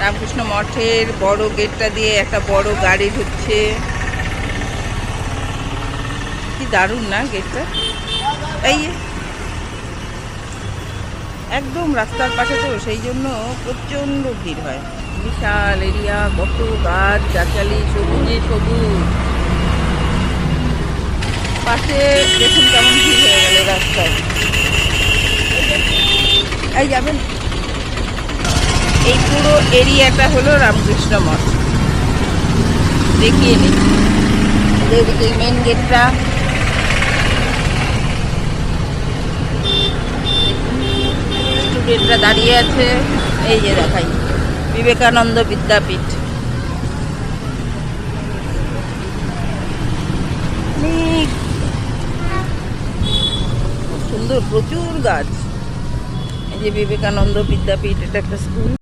রামকৃষ্ণ মঠের বড় গেটটা দিয়ে একটা বড় গাড়ি ঢুকছে। কি দারুণ না গেটটা! এই একদম রাস্তার পাশে, তো সেই জন্য প্রচণ্ড ভিড় হয়। বিশাল এরিয়া, কত গাছ গাছালি, সবুজে সবুজ। পাশে দেখুন কেমন ভিড় হয়ে গেল রাস্তায়। এই যাবেন, এই পুরো এরিয়াটা হলো রামকৃষ্ণ মঠ। দেখিয়ে নিই, এদিকে মেন গেটটা, স্টুডেন্টরা দাঁড়িয়ে আছে। এই যে দেখাই, বিবেকানন্দ বিদ্যাপীঠ। সুন্দর, প্রচুর গাছ। এই যে বিবেকানন্দ বিদ্যাপীঠ, এটা একটা স্কুল।